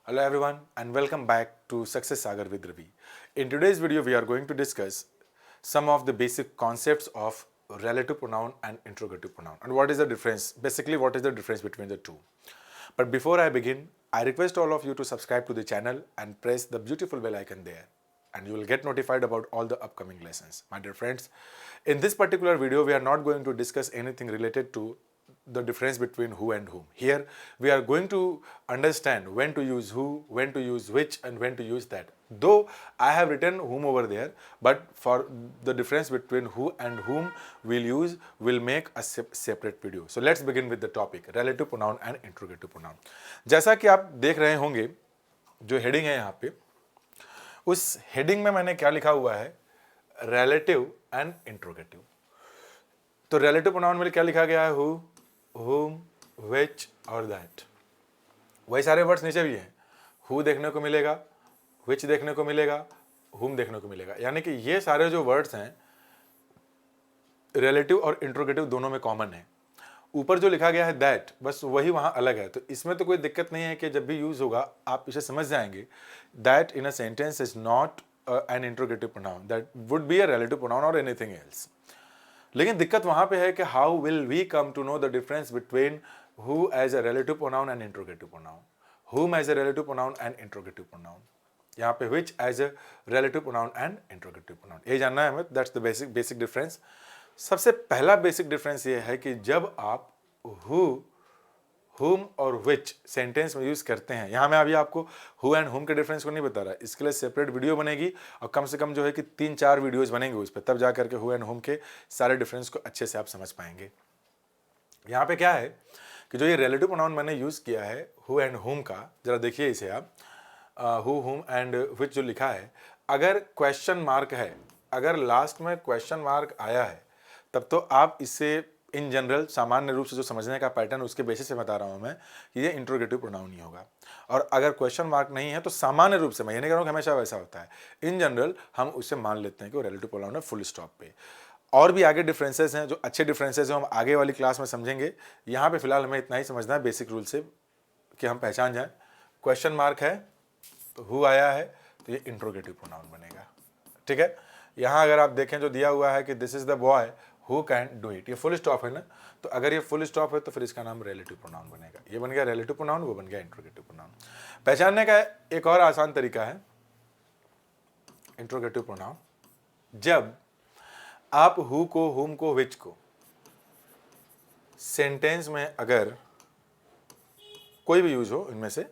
Hello everyone and welcome back to Success Sagar with Ravi. In today's video we are going to discuss some of the basic concepts of relative pronoun and interrogative pronoun and what is the difference, basically what is the difference between the two. But before I begin, I request all of you to subscribe to the channel and press the beautiful bell icon there and you will get notified about all the upcoming lessons. My dear friends, in this particular video we are not going to discuss anything related to the difference between who and whom. Here we are going to understand when to use who, when to use which and when to use that. Though I have written whom over there, but for the difference between who and whom we'll make a separate video. So let's begin with the topic relative pronoun and interrogative pronoun. जैसा कि आप देख रहे होंगे जो heading है यहाँ पे, उस हेडिंग में मैंने क्या लिखा हुआ है, relative and interrogative. तो relative pronoun में क्या लिखा गया है, who, whom, which और that. वही सारे वर्ड्स नीचे भी हैं. who देखने को मिलेगा, which देखने को मिलेगा, whom देखने को मिलेगा. यानी कि ये सारे जो वर्ड्स हैं रिलेटिव और इंट्रोगेटिव दोनों में कॉमन है. ऊपर जो लिखा गया है दैट, बस वही वहां अलग है. तो इसमें तो कोई दिक्कत नहीं है कि जब भी यूज होगा आप इसे समझ जाएंगे. That in a sentence is not an interrogative pronoun, that would be a relative pronoun और एनीथिंग एल्स. लेकिन दिक्कत वहां पे है कि how will we come to know the difference between who as a relative pronoun and interrogative pronoun, whom as a relative pronoun and interrogative pronoun, यहाँ पे which as a relative pronoun and interrogative pronoun. ये जानना है हमें. That's the basic difference. सबसे पहला basic difference ये है कि जब आप who, whom और which सेंटेंस में यूज करते हैं, यहाँ मैं अभी आपको who and whom के डिफरेंस को नहीं बता रहा, इसके लिए सेपरेट वीडियो बनेगी और कम से कम जो है कि 3-4 वीडियोज बनेंगे उस पर, तब जा करके who and whom के सारे डिफरेंस को अच्छे से आप समझ पाएंगे. यहाँ पे क्या है कि जो ये रिलेटिव प्रोनाउन मैंने यूज किया है हु एंड हुम का, जरा देखिए इसे आप, हु, हुम एंड व्हिच जो लिखा है, अगर क्वेश्चन मार्क है, अगर लास्ट में क्वेश्चन मार्क आया है, तब तो आप इसे इन जनरल सामान्य रूप से जो समझने का पैटर्न उसके बेसिस से बता रहा हूं मैं कि ये इंट्रोगेटिव प्रोनाउन ही होगा. और अगर क्वेश्चन मार्क नहीं है तो सामान्य रूप से, मैं ये नहीं कह रहा हूं कि हमेशा वैसा होता है, इन जनरल हम उससे मान लेते हैं कि वो रिलेटिव प्रोनाउन है फुल स्टॉप पे. और भी आगे डिफरेंसेस हैं जो अच्छे डिफरेंसेस हैं, हम आगे वाली क्लास में समझेंगे. यहाँ पे फिलहाल हमें इतना ही समझना है बेसिक रूल से कि हम पहचान जाएं. क्वेश्चन मार्क है तो हु आया है तो ये इंट्रोगेटिव प्रोनाउन बनेगा. ठीक है. यहाँ अगर आप देखें जो दिया हुआ है कि this is the boy who can do it, ये फुल स्टॉप है ना, तो अगर ये फुल स्टॉप है तो फिर इसका नाम रिलेटिव प्रोनाउन बनेगा. ये बन गया रिलेटिव प्रोनाउन, वो बन गया इंट्रोगेटिव प्रोनाउन. पहचानने का एक और आसान तरीका है इंट्रोगेटिव प्रोनाउन. जब आप हु को, हुम को, विच को सेंटेंस में अगर कोई भी यूज हो इनमें से,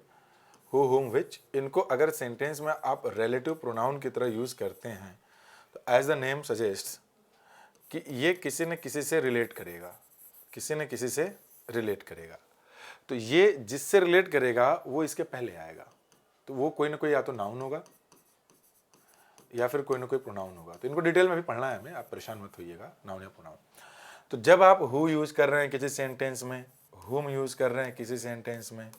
हु, हुम, विच, इनको अगर सेंटेंस में आप रिलेटिव प्रोनाउन की तरह यूज करते हैं तो एज द नेम सजेस्ट कि ये किसी न किसी से रिलेट करेगा, किसी न किसी से रिलेट करेगा. तो ये जिससे रिलेट करेगा वो इसके पहले आएगा, तो वो कोई ना कोई या तो नाउन होगा या फिर कोई ना कोई प्रोनाउन होगा. तो इनको डिटेल में भी पढ़ना है हमें, आप परेशान मत होइएगा, नाउन या प्रोनाउन. तो जब आप हु यूज कर रहे हैं किसी सेंटेंस में, हुम यूज कर रहे हैं किसी सेंटेंस में,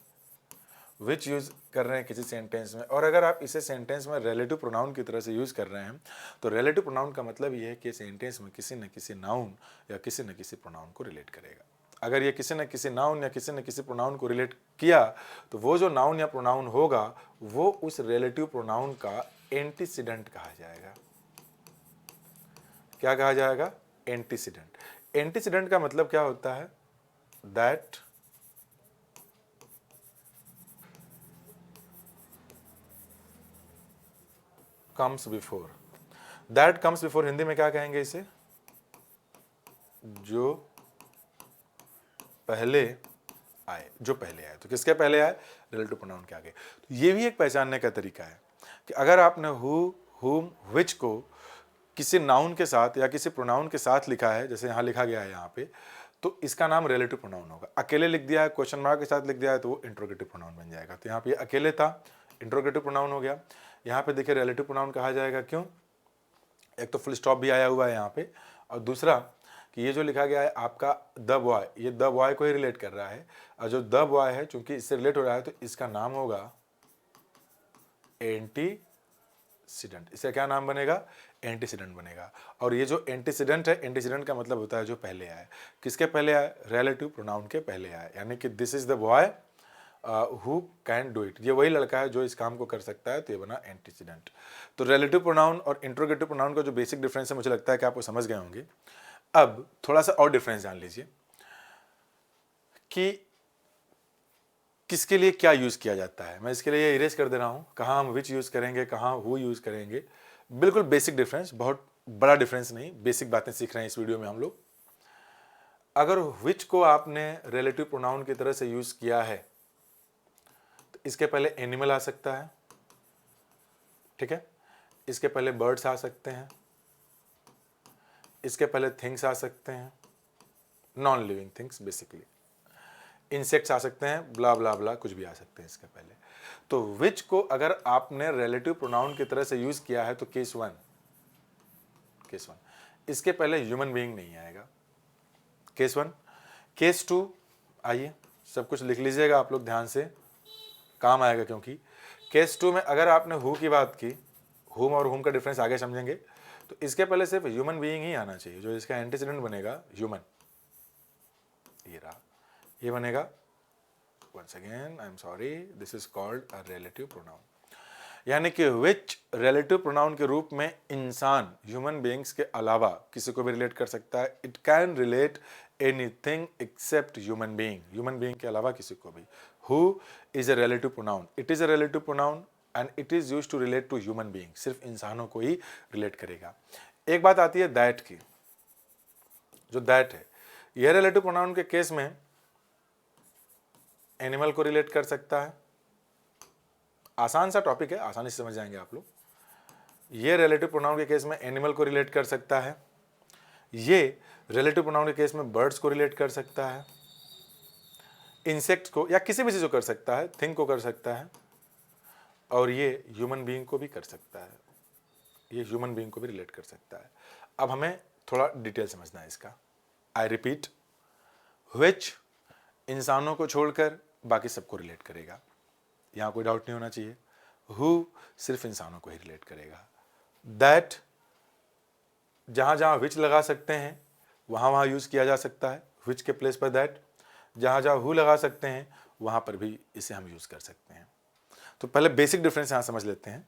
विच यूज कर रहे हैं किसी सेंटेंस में, और अगर आप इसे सेंटेंस में रिलेटिव प्रोनाउन की तरह से यूज कर रहे हैं, तो रिलेटिव प्रोनाउन का मतलब ये है कि सेंटेंस में किसी न किसी नाउन या किसी न किसी प्रोनाउन को रिलेट करेगा. अगर ये किसी न किसी नाउन या किसी न किसी प्रोनाउन को रिलेट किया तो वो जो नाउन या प्रोनाउन होगा वो उस रिलेटिव प्रोनाउन का एंटीसीडेंट कहा जाएगा. क्या कहा जाएगा? एंटीसीडेंट. एंटीसीडेंट का मतलब क्या होता है? That comes before. That comes before Hindi में क्या कहेंगे इसे? जो पहले आए, जो पहले आए. तो किसके पहले आए? रिलेटिव प्रोनाउन के आगे. तो ये भी एक पहचानने का तरीका है कि अगर आपने हु, हुम, विच को किसी नाउन के साथ या किसी प्रोनाउन के साथ लिखा है, जैसे यहाँ लिखा गया है यहाँ पे, तो इसका नाम रिलेटिव प्रोनाउन होगा. अकेले लिख दिया है, क्वेश्चन मार्क के साथ लिख दिया है, तो वो इंट्रोगेटिव प्रोनाउन बन जाएगा. तो यहाँ पे अकेले था, इंट्रोगेटिव प्रोनाउन हो गया. यहाँ पे देखिए रिलेटिव प्रोनाउन कहा जाएगा. क्यों? एक तो फुल स्टॉप भी आया हुआ है यहाँ पे, और दूसरा कि ये जो लिखा गया है आपका द बॉय, ये द बॉय को ही रिलेट कर रहा है, और जो द बॉय है चूंकि इससे रिलेट हो रहा है तो इसका नाम होगा एंटीसीडेंट. इसका क्या नाम बनेगा? एंटीसीडेंट बनेगा. और ये जो एंटीसीडेंट है, एंटीसीडेंट का मतलब होता है जो पहले आए. किसके पहले आए? रिलेटिव प्रोनाउन के पहले आए. यानी कि this is the boy who can do it, ये वही लड़का है जो इस काम को कर सकता है, तो ये बना एंटीसीडेंट। तो रिलेटिव प्रोनाउन और इंट्रोगेटिव प्रोनाउन का जो बेसिक डिफरेंस है मुझे लगता है कि आपको समझ गए होंगे। अब थोड़ा सा और डिफरेंस जान लीजिए कि किसके लिए क्या यूज़ किया जाता है। मैं इसके लिए इरेज कर दे रहा हूँ, कहाँ हम विच यूज़ करेंगे, कहाँ हु यूज़ करेंगे। बिल्कुल बेसिक डिफरेंस, बहुत बड़ा डिफरेंस नहीं, बेसिक बातें सीख रहे हैं इस वीडियो में हम लोग। अगर विच को आपने रिलेटिव प्रोनाउन की तरह से यूज़ किया है तो इसके पहले एनिमल आ सकता है, ठीक है, इसके पहले बर्ड्स आ सकते हैं, इसके पहले थिंग्स आ सकते हैं, non living things basically, insects आ सकते हैं, ब्ला ब्ला ब्ला कुछ भी आ सकते हैं इसके पहले। तो विच को अगर आपने रिलेटिव प्रोनाउन की तरह से यूज किया है तो केस वन, इसके पहले ह्यूमन बीइंग नहीं आएगा, केस वन। केस टू, आइए सब कुछ लिख लीजिएगा आप लोग ध्यान से, काम आएगा, क्योंकि केस टू में अगर आपने हु की बात की, हुम और हुम का डिफरेंस आगे समझेंगे, तो इसके पहले सिर्फ ह्यूमन बीइंग ही आना चाहिए, जो इसका एंटीसीडेंट बनेगा ह्यूमन, ये रहा, ये बनेगा। once again I am sorry, this is called a relative pronoun, यानी कि which relative pronoun के रूप में इंसान ह्यूमन बीइंग्स के अलावा किसी को भी रिलेट कर सकता है। It can relate anything accept human being के अलावा किसी को भी। Who is a relative pronoun, it is a relative pronoun and it is used to relate to human being, सिर्फ इंसानों को ही रिलेट करेगा। एक बात आती है दैट की, जो दैट है, यह रिलेटिव प्रोनाउन के केस में एनिमल को रिलेट कर सकता है। आसान सा टॉपिक है, आसानी से समझ जाएंगे आप लोग। ये रिलेटिव प्रोनाउन के केस में एनिमल को रिलेट कर सकता है, ये रिलेटिव प्रोनाउन के केस में बर्ड्स को रिलेट कर सकता है, इंसेक्ट को या किसी भी चीज को कर सकता है, थिंग को कर सकता है, और ये ह्यूमन बीइंग को भी कर सकता है, ये ह्यूमन बीइंग को भी रिलेट कर सकता है। अब हमें थोड़ा डिटेल समझना है इसका। आई रिपीट, व्हिच इंसानों को छोड़कर बाकी सबको रिलेट करेगा, यहां कोई डाउट नहीं होना चाहिए। हु सिर्फ इंसानों को ही रिलेट करेगा। दैट जहां जहां विच लगा सकते हैं वहां वहां यूज किया जा सकता है, विच के प्लेस पर दैट। जहां जहां हु लगा सकते हैं वहां पर भी इसे हम यूज कर सकते हैं। तो पहले बेसिक डिफरेंस यहां समझ लेते हैं।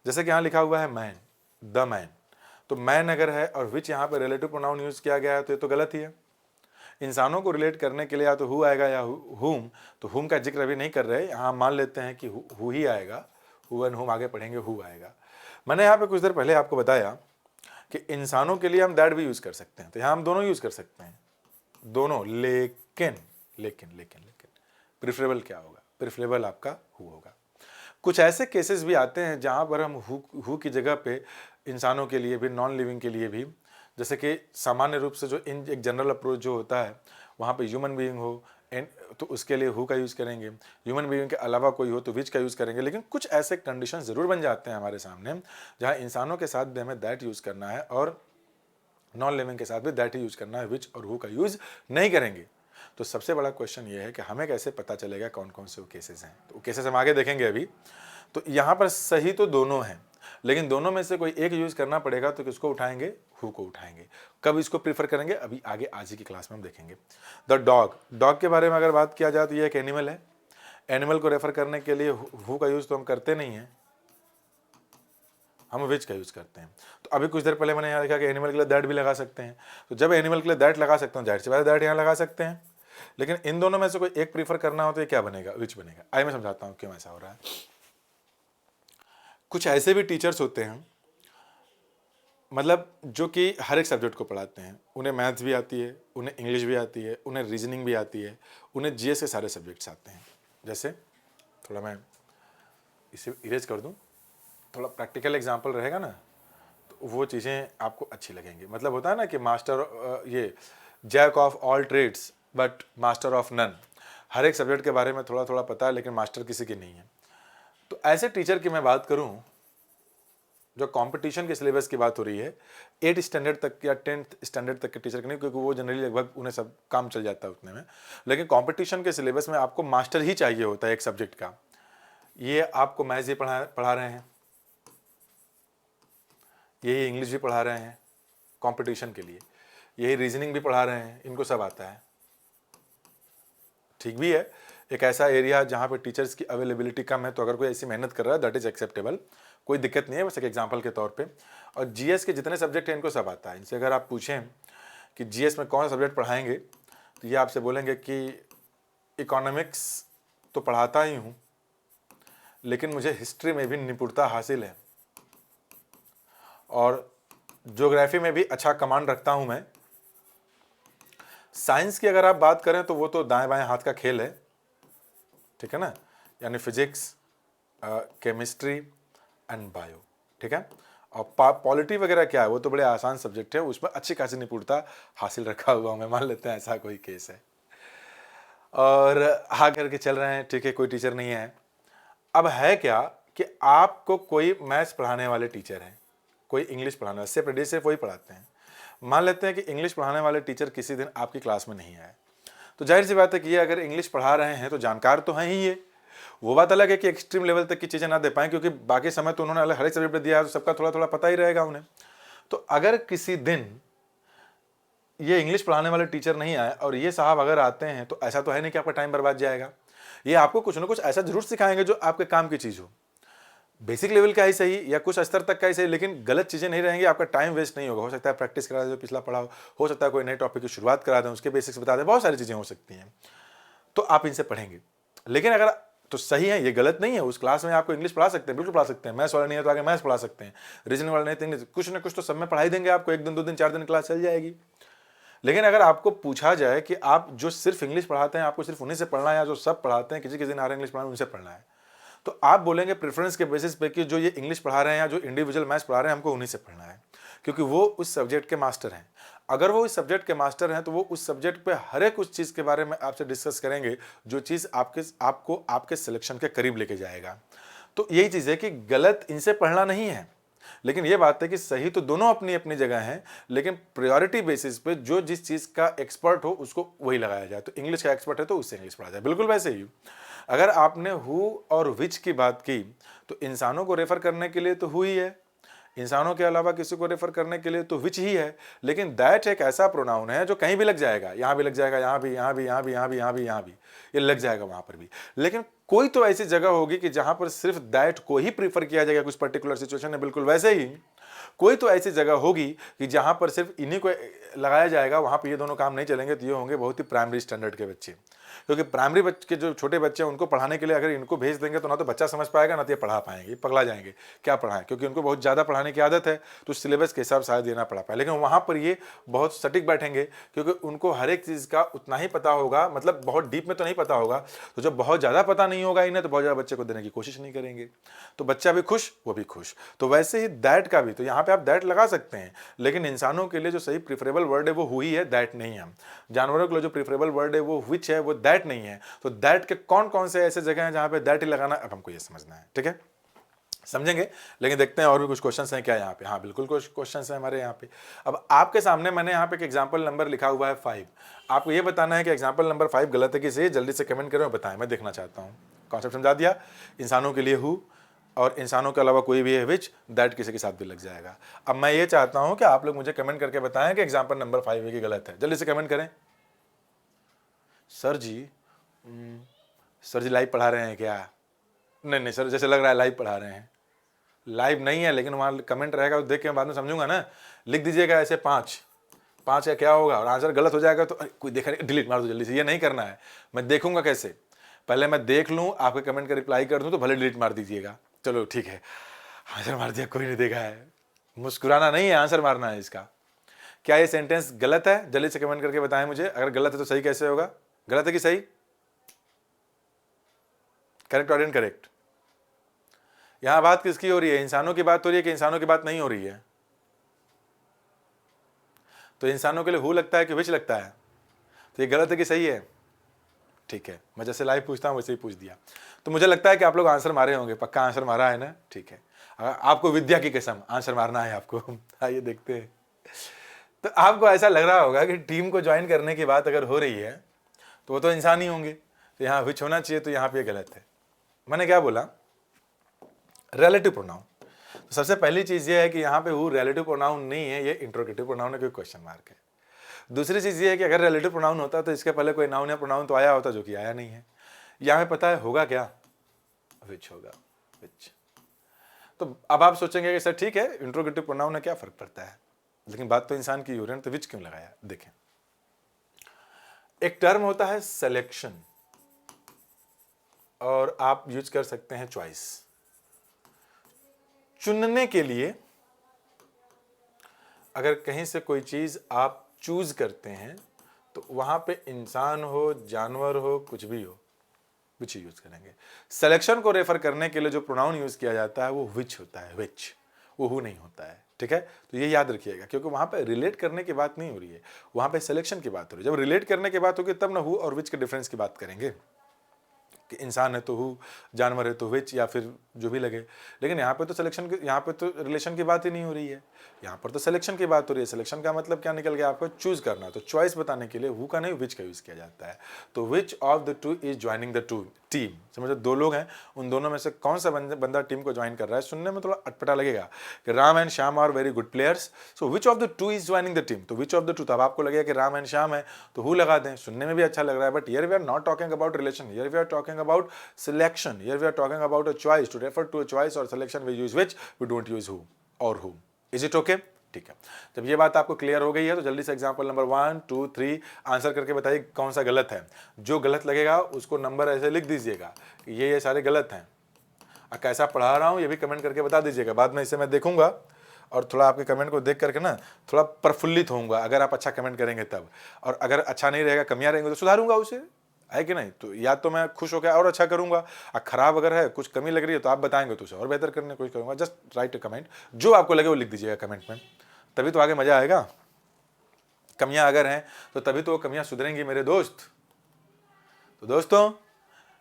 जैसे कि यहां लिखा हुआ है मैन, द मैन, तो मैन अगर है और विच यहां पर रिलेटिव प्रोनाउन यूज किया गया है तो ये तो गलत ही है। इंसानों को रिलेट करने के लिए या तो हु आएगा या हुम, तो हुम का जिक्र अभी नहीं कर रहे, यहाँ मान लेते हैं कि हु ही आएगा, हु एंड हुम आगे पढ़ेंगे, हु आएगा। मैंने यहाँ पे कुछ देर पहले आपको बताया कि इंसानों के लिए हम दैट भी यूज कर सकते हैं, तो यहाँ हम दोनों यूज कर सकते हैं, दोनों, लेकिन लेकिन लेकिन लेकिन प्रिफरेबल क्या होगा? प्रिफरेबल आपका हु होगा। कुछ ऐसे केसेस भी आते हैं जहाँ पर हम हु की जगह पे इंसानों के लिए भी, नॉन लिविंग के लिए भी, जैसे कि सामान्य रूप से जो इन एक जनरल अप्रोच जो होता है वहाँ पे ह्यूमन बीइंग हो तो उसके लिए हु का यूज़ करेंगे, ह्यूमन बीइंग के अलावा कोई हो तो विच का यूज़ करेंगे। लेकिन कुछ ऐसे कंडीशन ज़रूर बन जाते हैं हमारे सामने जहाँ इंसानों के साथ भी हमें दैट यूज़ करना है और नॉन लिविंग के साथ भी दैट ही यूज़ करना है, विच और हु का यूज़ नहीं करेंगे। तो सबसे बड़ा क्वेश्चन ये है कि हमें कैसे पता चलेगा कौन कौन से वो केसेस हैं। तो केसेस हम आगे देखेंगे अभी। तो यहाँ पर सही तो दोनों हैं, लेकिन दोनों में से कोई एक यूज करना पड़ेगा, तो किसको उठाएंगे? हु को उठाएंगे। कब इसको प्रीफर करेंगे? अभी आगे आज ही की क्लास में हम देखेंगे। द डॉग, डॉग के बारे में अगर बात किया जाए तो ये एक एनिमल है। एनिमल को रेफर करने के लिए हु का यूज तो हम करते नहीं है, हम विच का यूज करते हैं। तो अभी कुछ देर पहले मैंने यहाँ लिखा कि एनिमल के लिए दैट भी लगा सकते हैं, तो जब एनिमल के लिए दैट लगा सकते हैं जाहिर सी बात है दैट यहाँ लगा सकते हैं। लेकिन इन दोनों में से कोई एक प्रीफर करना हो तो ये क्या बनेगा? विच बनेगा। आइए मैं समझाता हूँ क्यों ऐसा हो रहा है। कुछ ऐसे भी टीचर्स होते हैं, मतलब जो कि हर एक सब्जेक्ट को पढ़ाते हैं, उन्हें मैथ्स भी आती है, उन्हें इंग्लिश भी आती है, उन्हें रीजनिंग भी आती है, उन्हें जीएस के सारे सब्जेक्ट्स आते हैं। जैसे थोड़ा मैं इसे इरेज कर दूं, थोड़ा प्रैक्टिकल एग्जांपल रहेगा ना, तो वो चीज़ें आपको अच्छी लगेंगी। मतलब होता है ना कि मास्टर, ये jack of all trades but master of none. हर एक सब्जेक्ट के बारे में थोड़ा थोड़ा पता है, लेकिन मास्टर किसी की नहीं है। तो ऐसे टीचर की मैं बात करूं जो कंपटीशन के सिलेबस की बात हो रही है, 8 स्टैंडर्ड तक या 10th स्टैंडर्ड तक के टीचर के नहीं, क्योंकि वो जनरली लगभग उन्हें सब काम चल जाता है उतने में। लेकिन कंपटीशन के सिलेबस में आपको मास्टर ही चाहिए होता है एक सब्जेक्ट का। ये आपको मैथ्स भी पढ़ा रहे हैं, यही इंग्लिश भी पढ़ा रहे हैं कंपटीशन के लिए, यही रीजनिंग भी पढ़ा रहे हैं, इनको सब आता है। ठीक भी है, एक ऐसा एरिया जहाँ पे टीचर्स की अवेलेबिलिटी कम है, तो अगर कोई ऐसी मेहनत कर रहा है दैट इज एक्सेप्टेबल, कोई दिक्कत नहीं है, बस एक एग्जाम्पल के तौर पे। और जीएस के जितने सब्जेक्ट हैं इनको सब आता है। इनसे अगर आप पूछें कि जीएस में कौन सा सब्जेक्ट पढ़ाएंगे, तो ये आपसे बोलेंगे कि इकोनॉमिक्स तो पढ़ाता ही हूँ, लेकिन मुझे हिस्ट्री में भी निपुणता हासिल है, और ज्योग्राफी में भी अच्छा कमांड रखता हूँ मैं। साइंस की अगर आप बात करें तो वो तो दाएं बाएं हाथ का खेल है, ठीक है ना, यानी फिजिक्स, केमिस्ट्री एंड बायो, ठीक है। और पॉलिटी वगैरह क्या है, वो तो बड़े आसान सब्जेक्ट है, उसमें अच्छी खासी निपुणता हासिल रखा हुआ हूँ मैं, मान लेते हैं ऐसा कोई केस है। और हाँ करके चल रहे हैं, ठीक है, कोई टीचर नहीं है। अब है क्या कि आपको कोई मैथ्स पढ़ाने वाले टीचर हैं, कोई इंग्लिश पढ़ाने वाले, सेपरेट डे सिर्फ वही पढ़ाते हैं। मान लेते हैं कि इंग्लिश पढ़ाने वाले टीचर किसी दिन आपकी क्लास में नहीं आए, तो जाहिर सी बात है कि ये अगर इंग्लिश पढ़ा रहे हैं तो जानकार तो हैं ही ये। वो बात अलग है कि एक्सट्रीम लेवल तक की चीज़ें ना दे पाएँ, क्योंकि बाकी समय तो उन्होंने अलग हर एक सब्जेक्ट पे दिया है, तो सबका थोड़ा थोड़ा पता ही रहेगा उन्हें। तो अगर किसी दिन ये इंग्लिश पढ़ाने वाले टीचर नहीं आए और ये साहब अगर आते हैं, तो ऐसा तो है नहीं कि आपका टाइम बर्बाद जाएगा। ये आपको कुछ ना कुछ ऐसा जरूर सिखाएंगे जो आपके काम की चीज़ हो, बेसिक लेवल का ही सही या कुछ स्तर तक का ही सही, लेकिन गलत चीज़ें नहीं रहेंगी, आपका टाइम वेस्ट नहीं होगा। हो सकता है प्रैक्टिस करा दें जो पिछला पढ़ा हो सकता है कोई नए टॉपिक की शुरुआत करा दें, उसके बेसिक्स बता दें, बहुत सारी चीज़ें हो सकती हैं, तो आप इनसे पढ़ेंगे। लेकिन अगर तो सही है, ये गलत नहीं है, उस क्लास में आपको इंग्लिश पढ़ा सकते हैं, बिल्कुल पढ़ा सकते हैं। मैथ्स वाला नहीं है तो आगे मैथ्स पढ़ा सकते हैं, रीजनिंग वाला नहीं तो इंग्लिश, कुछ ना कुछ तो सब में पढ़ाई देंगे आपको, 1 दिन 2 दिन 4 दिन क्लास चल जाएगी। लेकिन अगर आपको पूछा जाए कि आप जो सिर्फ इंग्लिश पढ़ाते हैं आपको सिर्फ उन्हीं से पढ़ना है, या जो सब पढ़ाते हैं किसी दिन आ रहे इंग्लिश पढ़ाना उनसे पढ़ना है, तो आप बोलेंगे प्रेफरेंस के बेसिस पे कि जो ये इंग्लिश पढ़ा रहे हैं या जो इंडिविजुअल मैथ्स पढ़ा रहे हैं हमको उन्हीं से पढ़ना है, क्योंकि वो उस सब्जेक्ट के मास्टर हैं। अगर वो उस सब्जेक्ट के मास्टर हैं तो वो उस सब्जेक्ट पे हर एक उस चीज़ के बारे में आपसे डिस्कस करेंगे जो चीज़ आपको आपके सिलेक्शन के करीब लेके जाएगा। तो यही चीज़ है कि गलत इनसे पढ़ना नहीं है, लेकिन ये बात है कि सही तो दोनों अपनी अपनी जगह हैं, लेकिन प्रायोरिटी बेसिस पे जो जिस चीज़ का एक्सपर्ट हो उसको वही लगाया जाए। तो इंग्लिश का एक्सपर्ट है तो उससे इंग्लिश पढ़ा जाए, बिल्कुल वैसे ही। अगर आपने हु और विच की बात की, तो इंसानों को रेफर करने के लिए तो हु ही है, इंसानों के अलावा किसी को रेफर करने के लिए तो विच ही है। लेकिन दैट एक ऐसा प्रोनाउन है जो कहीं भी लग जाएगा, यहाँ भी लग जाएगा, यहाँ भी, यहाँ भी, यहाँ भी, यहाँ भी, यहाँ भी, यहाँ भी, ये लग जाएगा वहाँ पर भी। लेकिन कोई तो ऐसी जगह होगी कि जहाँ पर सिर्फ दैट को ही प्रीफर किया जाएगा कुछ पर्टिकुलर सिचुएशन है, बिल्कुल वैसे ही कोई तो ऐसी जगह होगी कि जहाँ पर सिर्फ इन्हीं को लगाया जाएगा, वहाँ पर ये दोनों काम नहीं चलेंगे। तो ये होंगे बहुत ही प्राइमरी स्टैंडर्ड के बच्चे, क्योंकि प्राइमरी बच्चे के जो छोटे बच्चे हैं उनको पढ़ाने के लिए अगर इनको भेज देंगे तो ना तो बच्चा समझ पाएगा ना तो ये पढ़ा पाएंगे, पगला जाएंगे क्या पढ़ाएं, क्योंकि उनको बहुत ज़्यादा पढ़ाने की आदत है, तो सिलेबस के हिसाब शायद देना पड़ा पाए। लेकिन वहाँ पर ये बहुत सटीक बैठेंगे, क्योंकि उनको हर एक चीज़ का उतना ही पता होगा, मतलब बहुत डीप में तो नहीं पता होगा। तो जब बहुत ज़्यादा पता नहीं होगा इन्हें, तो बहुत ज़्यादा बच्चे को देने की कोशिश नहीं करेंगे, तो बच्चा भी खुश वो भी खुश। तो वैसे ही दैट का भी, तो यहाँ पर आप दैट लगा सकते हैं, लेकिन इंसानों के लिए जो सही प्रीफरेबल वर्ड है वो हुई है, दैट नहीं है। जानवरों के लिए जो प्रीफरेबल वर्ड है वो विच है, वो दैट नहीं है। तो दैट के कौन कौन से ऐसे जगह हैं जहां पे दैट ही लगाना, अब हमको ये समझना है, ठीक है, समझेंगे। लेकिन देखते हैं और भी कुछ क्वेश्चंस हैं क्या यहाँ पे। हाँ बिल्कुल कुछ क्वेश्चंस हैं हमारे यहाँ पे। अब आपके सामने मैंने यहाँ पे एक एग्जाम्पल नंबर लिखा हुआ है 5। आपको ये बताना है कि एग्जाम्पल नंबर 5 गलत है कि सही, जल्दी से कमेंट करें और बताएं, मैं देखना चाहता हूँ। कॉन्सेप्ट समझा दिया, इंसानों के लिए हु और इंसानों के अलावा कोई भी है विच, दैट किसी के साथ भी लग जाएगा। अब मैं ये चाहता हूँ कि आप लोग मुझे कमेंट करके बताएं कि एग्जाम्पल नंबर 5 है कि गलत है, जल्दी से कमेंट करें। सर जी लाइव पढ़ा रहे हैं क्या? नहीं सर, जैसे लग रहा है लाइव पढ़ा रहे हैं। लाइव नहीं है, लेकिन वहाँ कमेंट रहेगा तो देख के मैं बाद में समझूंगा ना। लिख दीजिएगा ऐसे 5 का क्या होगा, और आंसर गलत हो जाएगा तो कोई देखा नहीं, डिलीट मार दो जल्दी से। ये नहीं करना है, मैं देखूंगा कैसे, पहले मैं देख लूँ, आपके कमेंट का रिप्लाई कर दूँ तो भले डिलीट मार दीजिएगा। चलो ठीक है, आंसर मार दिया, कोई नहीं देखा है। मुस्कुराना नहीं है, आंसर मारना है इसका। क्या ये सेंटेंस गलत है? जल्दी से कमेंट करके बताएं मुझे। अगर गलत है तो सही कैसे होगा? गलत है कि सही? करेक्ट और इनकरेक्ट? यहां बात किसकी हो रही है? इंसानों की बात हो रही है कि इंसानों की बात नहीं हो रही है? तो इंसानों के लिए हु लगता है कि विच लगता है? तो ये गलत है कि सही है? ठीक है, मैं जैसे लाइव पूछता हूं वैसे ही पूछ दिया। तो मुझे लगता है कि आप लोग आंसर मारे होंगे, पक्का आंसर मारा है ना? ठीक है, आपको विद्या की कसम आंसर मारना है आपको। आइए देखते हैं। तो आपको ऐसा लग रहा होगा कि टीम को ज्वाइन करने की बात अगर हो रही है तो वो तो इंसान ही होंगे, तो यहाँ विच होना चाहिए, तो यहाँ पे गलत है। मैंने क्या बोला? Relative pronoun. तो सबसे पहली चीज़ ये है कि यहाँ पे हु रिलेटिव प्रोनाउन नहीं है, ये इंट्रोगेटिव प्रोनाउन है, कोई क्वेश्चन मार्क है। दूसरी चीज़ ये है कि अगर रिलेटिव प्रोनाउन होता तो इसके पहले कोई नाउन या प्रोनाउन तो आया होता, जो कि आया नहीं है। या हमें पता है होगा क्या, विच होगा, विच। तो अब आप सोचेंगे कि सर ठीक है इंट्रोगेटिव प्रोनाउन में क्या फर्क पड़ता है, लेकिन बात तो इंसान की हो रही है, तो विच क्यों लगाया। देखें, एक टर्म होता है सिलेक्शन, और आप यूज कर सकते हैं चॉइस। चुनने के लिए अगर कहीं से कोई चीज आप चूज करते हैं तो वहां पे इंसान हो, जानवर हो, कुछ भी हो, विच यूज करेंगे। सिलेक्शन को रेफर करने के लिए जो प्रोनाउन यूज किया जाता है वो विच होता है, विच, वो हु नहीं होता है। ठीक है, तो ये याद रखिएगा, क्योंकि वहां पे रिलेट करने की बात नहीं हो रही है, वहां पे सिलेक्शन की बात हो रही है। जब रिलेट करने की बात होगी तब ना हु और विच के डिफरेंस की बात करेंगे, कि इंसान है तो हु, जानवर है तो विच, या फिर जो भी लगे। लेकिन यहाँ पे तो सिलेक्शन की, यहाँ पे तो रिलेशन की बात ही नहीं हो रही है, यहाँ पर तो सिलेक्शन की बात हो रही है। सिलेक्शन का मतलब क्या निकल गया, आपको चूज करना। तो चॉइस बताने के लिए हु का नहीं विच का यूज किया जाता है। तो which of the two is joining the two team. समझो दो लोग हैं, उन दोनों में से कौन सा बंदा टीम को ज्वाइन कर रहा है। सुनने में थोड़ा अटपटा लगेगा कि Ram and Shyam are very good players, so which of the two is joining the team. तो विच ऑफ द टू, तब आपको लगेगा कि राम एंड श्याम है तो हु लगा दें, सुनने में भी अच्छा लग रहा है। But here we are not talking about relation, here we are talking about selection. Here we are talking about a choice. To refer to a choice or selection we use which, we don't use who or whom. Is it okay? ठीक है, जब ये बात आपको clear हो गई है तो जल्दी से एग्जांपल नंबर 1 2 3 आंसर करके बताइए कौन सा गलत है। जो गलत लगेगा उसको नंबर ऐसे लिख दीजिएगा, ये सारे गलत हैं। कैसा पढ़ा रहा हूँ ये भी कमेंट करके बता दीजिएगा। बाद में इसे मैं देखूंगा और थोड़ा आपके कमेंट को देख करके ना थोड़ा प्रफुल्लित होऊंगा, अगर आप अच्छा कमेंट करेंगे तब। और अगर अच्छा नहीं रहेगा, कमियां रहेंगी तो सुधारूंगा उसे, है कि नहीं। तो या तो मैं खुश होकर और अच्छा करूंगा, और खराब अगर है, कुछ कमी लग रही है तो आप बताएंगे तो उसे और बेहतर करने की कोशिश करूंगा। जस्ट राइट अ कमेंट, जो आपको लगे वो लिख दीजिएगा कमेंट में, तभी तो आगे मजा आएगा। कमियां अगर हैं तो तभी तो वो कमियां सुधरेंगी मेरे दोस्त। तो दोस्तों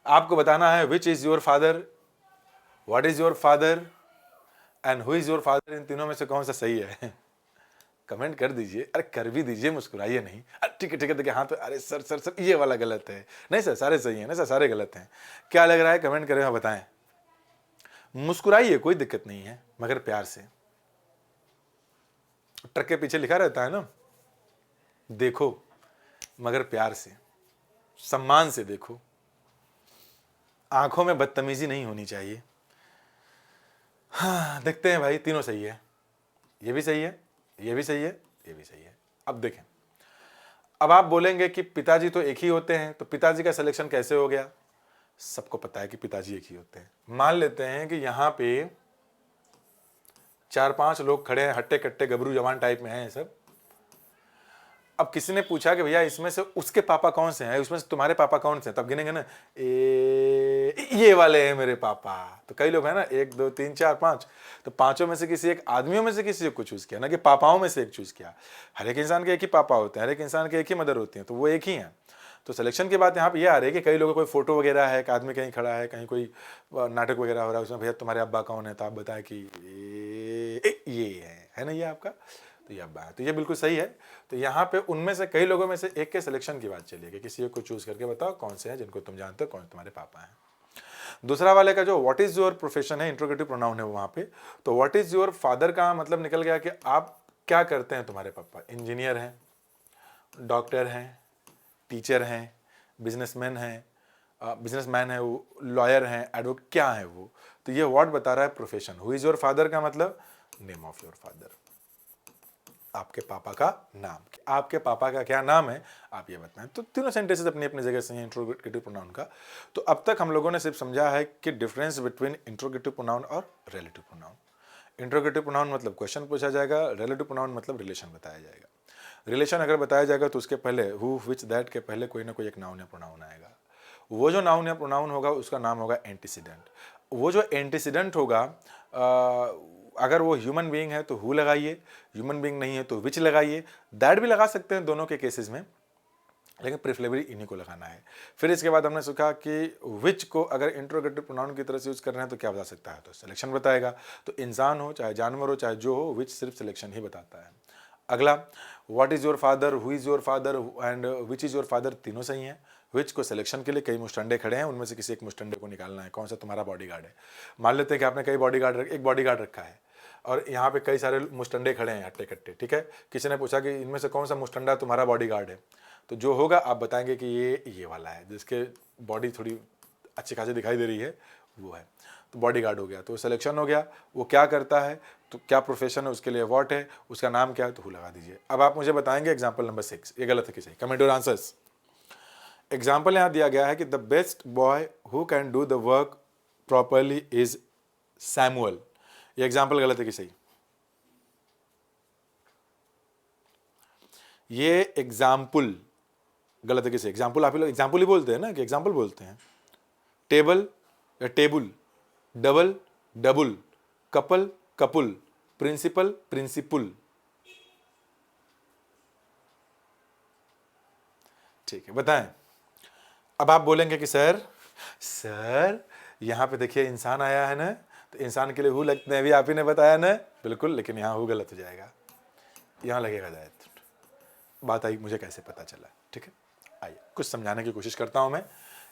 आपको बताना है which is your father, what is your father and who is your father. इन तीनों में से कौन सा सही है कमेंट कर दीजिए। अरे कर भी दीजिए, मुस्कुराइए नहीं। अरे ठीक है देखिए, हाँ तो अरे सर सर सर ये वाला गलत है। नहीं सर सारे सही हैं ना सर, सारे गलत हैं। क्या लग रहा है कमेंट करें और बताएं। मुस्कुराइए, कोई दिक्कत नहीं है, मगर प्यार से। ट्रक के पीछे लिखा रहता है ना, देखो मगर प्यार से, सम्मान से देखो। आंखों में बदतमीजी नहीं होनी चाहिए। हाँ देखते हैं भाई, तीनों सही है, ये भी सही है, ये भी सही है, ये भी सही है। अब देखें, अब आप बोलेंगे कि पिताजी तो एक ही होते हैं, तो पिताजी का सिलेक्शन कैसे हो गया। सबको पता है कि पिताजी एक ही होते हैं। मान लेते हैं कि यहां पे 4-5 लोग खड़े हैं, हट्टे कट्टे गबरू जवान टाइप में हैं सब। अब किसी ने पूछा कि भैया इसमें से उसके पापा कौन से हैं, उसमें से तुम्हारे पापा कौन से हैं, तब गिनेंगे ना, ये वाले हैं मेरे पापा। तो कई लोग हैं ना, 1 2 3 4 5, तो पांचों में से किसी एक आदमियों में से किसी को चूज किया ना, कि पापाओं में से एक चूज किया। हर एक इंसान के एक ही पापा होते हैं, हर एक इंसान के एक ही मदर होती हैं, तो वो एक ही हैं। तो सिलेक्शन की बात यहाँ पे ये आ रही है कि कई लोगों को कोई फोटो वगैरह है, एक आदमी कहीं खड़ा है, कहीं कोई नाटक वगैरह हो रहा है, उसमें भैया तुम्हारे अब्बा कौन है, तो आप बताएं कि ये है ना, ये आपका, तो ये अब्बा है। तो ये बिल्कुल सही है। तो यहाँ पे उनमें से कई लोगों में से एक के सिलेक्शन की बात चली है, किसी एक को चूज करके बताओ कौन से हैं जिनको तुम जानते हो, कौन तुम्हारे पापा हैं। दूसरा वाले का जो व्हाट इज योर प्रोफेशन है, इंट्रोगेटिव प्रोनाउन है वहां पे। तो व्हाट इज योर फादर का मतलब निकल गया कि आप क्या करते हैं तुम्हारे पापा। इंजीनियर हैं, डॉक्टर हैं, टीचर हैं, बिजनेसमैन हैं, बिजनेसमैन है वो, लॉयर हैं, एडवोकेट, क्या है वो। तो ये व्हाट बता रहा है profession. Who is your father का मतलब नेम ऑफ योर फादर, आपके पापा का नाम। आपके पापा का क्या नाम है आप ये बताएं। तो तीनों सेंटेंसेस अपनी अपनी जगह से हैं इंट्रोगेटिव प्रोनाउन का। तो अब तक हम लोगों ने सिर्फ समझा है कि डिफरेंस बिटवीन इंट्रोगेटिव प्रोनाउन और रिलेटिव प्रोनाउन। इंट्रोगेटिव प्रोनाउन मतलब क्वेश्चन पूछा जाएगा, रिलेटिव प्रोनाउन मतलब रिलेशन बताया जाएगा। रिलेशन अगर बताया जाएगा तो उसके पहले हु विच दैट के पहले कोई ना कोई एक नाउन या प्रोनाउन आएगा। वो जो नाउन या प्रोनाउन होगा उसका नाम होगा एंटीसीडेंट। वो जो एंटीसीडेंट होगा, अगर वो ह्यूमन बीइंग है तो हु लगाइए, ह्यूमन बीइंग नहीं है तो विच लगाइए। दैट भी लगा सकते हैं दोनों के केसेस में, लेकिन प्रेफरेबली इन्हीं को लगाना है। फिर इसके बाद हमने सीखा कि विच को अगर इंट्रोगेटिव प्रोनाउन की तरह से यूज कर रहे हैं तो क्या बता सकता है, तो सिलेक्शन बताएगा। तो इंसान हो चाहे जानवर हो चाहे जो हो, विच सिर्फ सिलेक्शन ही बताता है। अगला what is your father, who is your father and which is your father, तीनों सही हैं। विच को सिलेक्शन के लिए कई मुस्टंडे खड़े हैं, उनमें से किसी एक मुस्टंडे को निकालना है, कौन सा तुम्हारा बॉडीगार्ड है। मान लेते हैं कि आपने कई बॉडीगार्ड, एक बॉडीगार्ड रखा है और यहाँ पे कई सारे मुस्टंडे खड़े हैं हट्टे कट्टे, ठीक है। किसी ने पूछा कि इनमें से कौन सा मुस्टंडा तुम्हारा बॉडीगार्ड है, तो जो होगा आप बताएंगे कि ये वाला है, जिसके बॉडी थोड़ी अच्छी खासी दिखाई दे रही है, वो है। तो बॉडीगार्ड हो गया, तो सिलेक्शन हो गया। वो क्या करता है, तो क्या प्रोफेशन है, उसके लिए व्हाट है, उसका नाम क्या है, तो हु लगा दीजिए। अब आप मुझे बताएंगे एग्जाम्पल नंबर 6, ये गलत है कि सही? Comment your answers. एग्जाम्पल यहाँ दिया गया है कि the best boy who can do the work properly is Samuel. ये एग्जाम्पल गलत है कि सही? ये एग्जाम्पल गलत है कि सही? एग्जाम्पल आप लोग एग्जाम्पल ही बोलते हैं ना, कि एग्जाम्पल बोलते हैं? टेबल या table, double double, couple couple, principal principal. ठीक है, बताएं। अब आप बोलेंगे कि सर यहाँ पे देखिए इंसान आया है ना, तो इंसान के लिए हु लगते हैं, अभी आप ही ने बताया ना। बिल्कुल, लेकिन यहाँ हु गलत हो जाएगा, यहाँ लगेगा दैट। बात आई, मुझे कैसे पता चला? ठीक है, आइए कुछ समझाने की कोशिश करता हूँ मैं।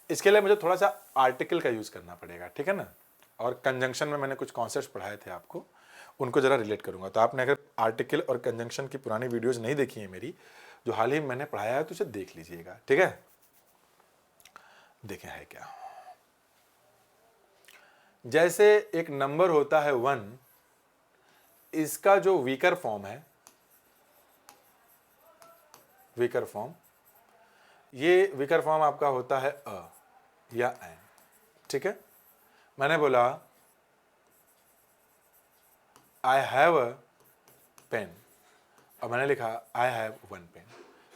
इसके लिए मुझे थोड़ा सा आर्टिकल का यूज़ करना पड़ेगा, ठीक है ना। और कंजंक्शन में मैंने कुछ कॉन्सेप्ट्स पढ़ाए थे आपको, उनको ज़रा रिलेट करूँगा। तो आपने अगर आर्टिकल और कंजंक्शन की पुरानी वीडियोज़ नहीं देखी है मेरी, जो हाल ही मैंने पढ़ाया है, तो उसे देख लीजिएगा, ठीक है। देखें है क्या, जैसे एक नंबर होता है 1, इसका जो वीकर फॉर्म है, वीकर फॉर्म, ये वीकर फॉर्म आपका होता है अ या एन, ठीक है। मैंने बोला आई हैव अ पेन, और मैंने लिखा आई हैव 1 पेन।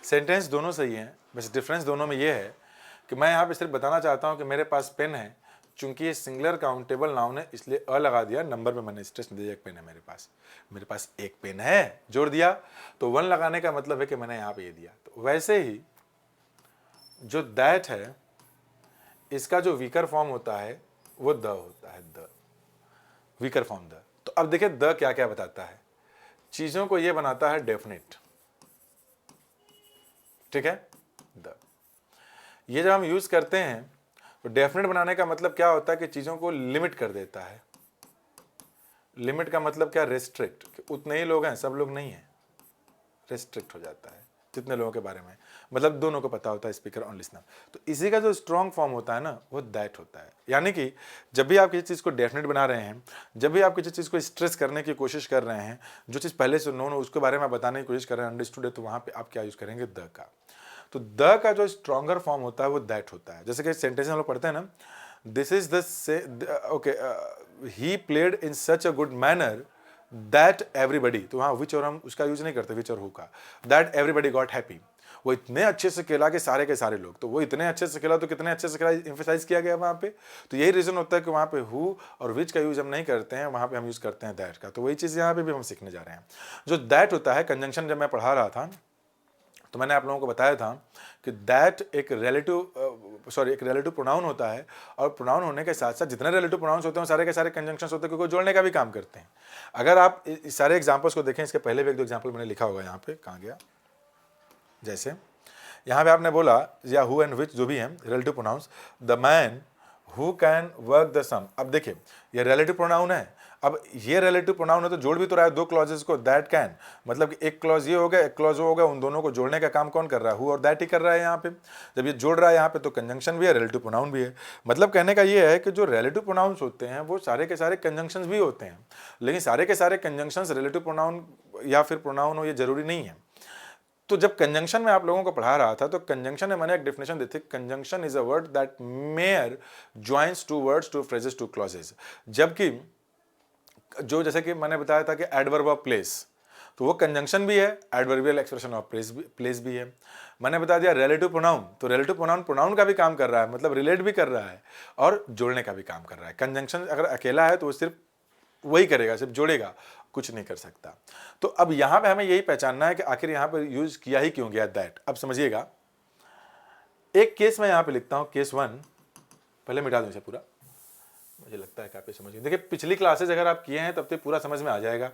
सेंटेंस दोनों सही हैं, बस डिफरेंस दोनों में ये है कि मैं यहाँ पे सिर्फ बताना चाहता हूँ कि मेरे पास पेन है, चूंकि ये सिंगुलर काउंटेबल नाउन है इसलिए अ लगा दिया, नंबर पे मैंने स्ट्रेस नहीं दिया। एक पेन है मेरे पास एक पेन है, जोड़ दिया, तो 1 लगाने का मतलब है कि मैंने यहाँ पे ये दिया। तो वैसे ही जो दैट है, इसका जो वीकर फॉर्म होता है वो द होता है, द, वीकर फॉर्म द। तो अब देखिए द क्या क्या बताता है, चीजों को ये बनाता है डेफिनेट, ठीक है। द, ये जब हम यूज करते हैं तो डेफिनेट बनाने का मतलब क्या होता है कि चीजों को लिमिट कर देता है। लिमिट का मतलब क्या? रेस्ट्रिक्ट, उतने ही लोग हैं, सब लोग नहीं है, रेस्ट्रिक्ट हो जाता है जितने लोगों के बारे में, मतलब दोनों को पता होता है, स्पीकर और लिसनर। तो इसी का जो स्ट्रॉन्ग फॉर्म होता है ना, वो दैट होता है। यानी कि जब भी आप किसी चीज़ को डेफिनेट बना रहे हैं, जब भी आप किसी चीज़ को स्ट्रेस करने की कोशिश कर रहे हैं, जो चीज़ पहले से नोन हो उसके बारे में बताने की कोशिश कर रहे हैं, अंडरस्टूड है, तो वहाँ पे आप क्या यूज़ करेंगे? द का। तो द का जो स्ट्रॉन्गर फॉर्म होता है वो दैट होता है। जैसे कि सेंटेंस हम लोग पढ़ते हैं ना, this is the okay, he played in such a good manner that everybody, तो वहाँ विच और हम उसका यूज नहीं करते, विच और हु का, दैट एवरीबडी गॉट हैप्पी, वो इतने अच्छे से खेला कि सारे के सारे लोग, तो वो इतने अच्छे से खेला, तो कितने अच्छे से खेला एम्फेसाइज किया गया वहाँ पे। तो यही रीजन होता है कि वहाँ पे हु और विच का यूज हम नहीं करते हैं, वहाँ पे हम यूज करते हैं दैट का। तो वही चीज़ यहाँ पे भी हम सीखने जा रहे हैं। जो दैट होता है, कंजंक्शन जब मैं पढ़ा रहा था तो मैंने आप लोगों को बताया था कि दैट एक रिलेटिव प्रोनाउन होता है, और प्रोनाउन होने के साथ साथ जितने रिलेटिव प्रोनाउंस होते हैं सारे के सारे कंजंक्शंस होते हैं, क्योंकि जोड़ने का भी काम करते हैं। अगर आप इस सारे एग्जांपल्स को देखें, इसके पहले भी एक दो एग्जांपल मैंने लिखा होगा यहाँ पे, कहाँ गया, जैसे यहाँ पे आपने बोला या हु एंड विच जो भी है relative pronoun, the man who can work the sum. अब देखिए ये रिलेटिव प्रोनाउन है, अब ये रिलेटिव प्रोनाउन है तो जोड़ भी तो रहा है दो क्लॉजेस को, दैट कैन, मतलब कि एक क्लॉज ये हो गया, एक क्लॉज वो हो गया, उन दोनों को जोड़ने का काम कौन कर रहा है? हु और दैट ही कर रहा है यहाँ पे। जब ये जोड़ रहा है यहाँ पे तो कंजंक्शन भी है, रिलेटिव प्रोनाउन भी है। मतलब कहने का ये है कि जो रिलेटिव प्रोनाउंस होते हैं वो सारे के सारे कंजंक्शंस भी होते हैं, लेकिन सारे के सारे कंजंक्शंस रिलेटिव प्रोनाउन या फिर प्रोनाउन हो, ये जरूरी नहीं है। तो जब कंजंक्शन में आप लोगों को पढ़ा रहा था तो कंजंक्शन में मैंने एक डेफिनेशन दी थी, conjunction is a word that mayor joins two words, two phrases, two clauses. जबकि जो जैसे कि मैंने बताया था कि एडवर्ब ऑफ प्लेस, तो वो कंजंक्शन भी है, एडवर्बियल एक्सप्रेशन ऑफ प्लेस भी है। मैंने बता दिया रिलेटिव प्रोनाउन, तो रिलेटिव प्रोनाउन प्रोनाउन का भी काम कर रहा है, मतलब रिलेट भी कर रहा है और जोड़ने का भी काम कर रहा है। कंजंक्शन अगर अकेला है तो वो सिर्फ वही करेगा, सिर्फ जोड़ेगा, कुछ नहीं कर सकता। तो अब यहां पे हमें यही पहचानना है कि आखिर यहां पर यूज किया ही क्यों गया दैट। अब समझिएगा, एक केस मैं यहां पे लिखता हूं, केस 1, पहले मिटा दूं इसे पूरा, मुझे लगता है कि आप ये समझिए। देखिए पिछली क्लासेस अगर आप किए हैं तब तो पूरा समझ में आ जाएगा,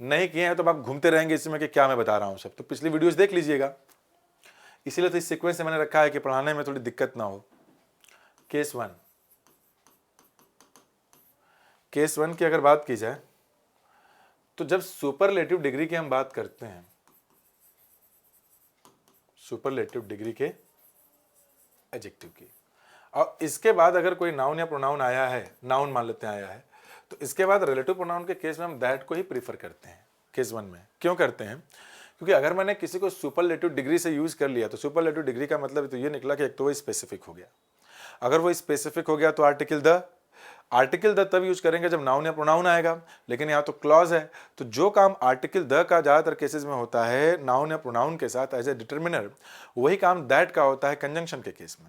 नहीं किए हैं तो आप घूमते रहेंगे इसमें कि क्या मैं बता रहा हूं सब, तो पिछली वीडियोस देख लीजिएगा। इसीलिए तो इस सीक्वेंस से मैंने रखा है कि पढ़ाने में थोड़ी दिक्कत ना हो। केस 1, केस 1 की अगर बात की जाए तो जब सुपरलेटिव डिग्री की हम बात करते हैं, सुपरलेटिव डिग्री के एडजेक्टिव की, और इसके बाद अगर कोई नाउन या प्रोनाउन आया है, नाउन मान लेते हैं आया है, तो इसके बाद रिलेटिव प्रोनाउन के केस में हम दैट को ही प्रीफर करते हैं केस 1 में। क्यों करते हैं? क्योंकि अगर मैंने किसी को सुपरलेटिव डिग्री से यूज कर लिया तो सुपरलेटिव डिग्री का मतलब तो ये निकला कि एक तो वो स्पेसिफिक हो गया। अगर वो स्पेसिफिक हो गया तो आर्टिकल द तब यूज करेंगे जब नाउन या प्रोनाउन आएगा, लेकिन यहाँ तो क्लॉज है, तो जो काम आर्टिकल द का ज्यादातर केसेस में होता है नाउन या प्रोनाउन के साथ एज ए डिटर्मिनर, वही काम दैट का होता है कंजंक्शन के केस में,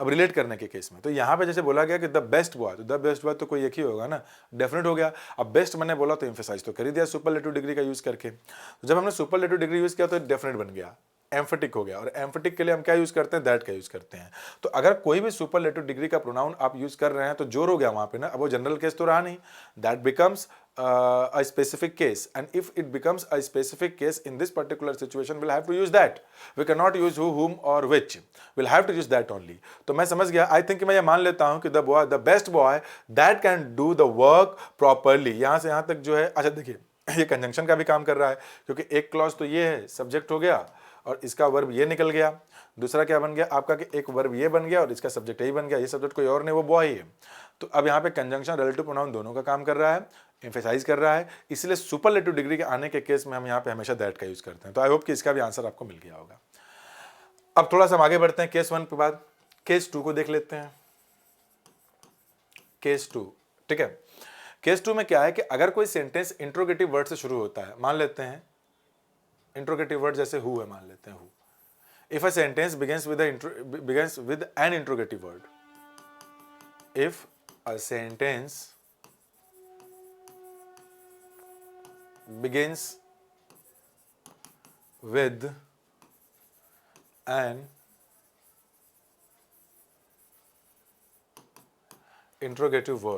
अब रिलेट करने के केस में। तो यहाँ पे जैसे बोला गया कि द बेस्ट बॉय, तो द बेस्ट बॉय तो कोई एक ही होगा ना, डेफिनेट हो गया। अब बेस्ट मैंने बोला तो एम्फेसाइज तो कर ही दिया सुपरलेटिव डिग्री का यूज करके, तो जब हमने सुपरलेटिव डिग्री यूज किया तो डेफिनेट बन गया, एम्फेटिक हो गया। और एम्फेटिक के लिए हम क्या यूज करते हैं? दैट का यूज करते हैं। तो अगर कोई भी सुपरलेटिव डिग्री का प्रोनाउन आप यूज कर रहे हैं तो जोर हो गया वहां पे ना, अब वो जनरल केस तो रहा नहीं, that becomes a specific case, and if it becomes a specific case in this particular situation we'll have to use that, we cannot use who, whom or which, we'll have to use that only। तो मैं समझ गया, I think मैं ये मान लेता हूं कि the best boy that can do the work properly. यहां से यहां तक जो है, अच्छा देखिए ये कंजंक्शन का भी काम कर रहा है, क्योंकि एक क्लॉज तो ये है, सब्जेक्ट हो गया और इसका वर्ब ये निकल गया, दूसरा क्या बन गया आपका कि एक वर्ब ये बन गया और इसका सब्जेक्ट यही बन गया, ये सब्जेक्ट कोई और नहीं, वो बॉय ही है। तो अब यहाँ पे कंजंक्शन रिलेटिव प्रोनाउन दोनों का काम कर रहा है, एम्फेसाइज कर रहा है, इसलिए सुपरलेटिव डिग्री के आने के केस में हम यहाँ पे हमेशा दैट का यूज करते हैं। तो आई होप कि इसका भी आंसर आपको मिल गया होगा। अब थोड़ा सा हम आगे बढ़ते हैं, केस 1 के बाद केस 2 को देख लेते हैं। केस 2, ठीक है। केस 2 में क्या है कि अगर कोई सेंटेंस इंट्रोगेटिव वर्ड से शुरू होता है, मान लेते हैं इंट्रोगेटिव वर्ड जैसे हु है, मान लेते हैं who. If a sentence begins with an interrogative word, if a sentence begins with an interrogative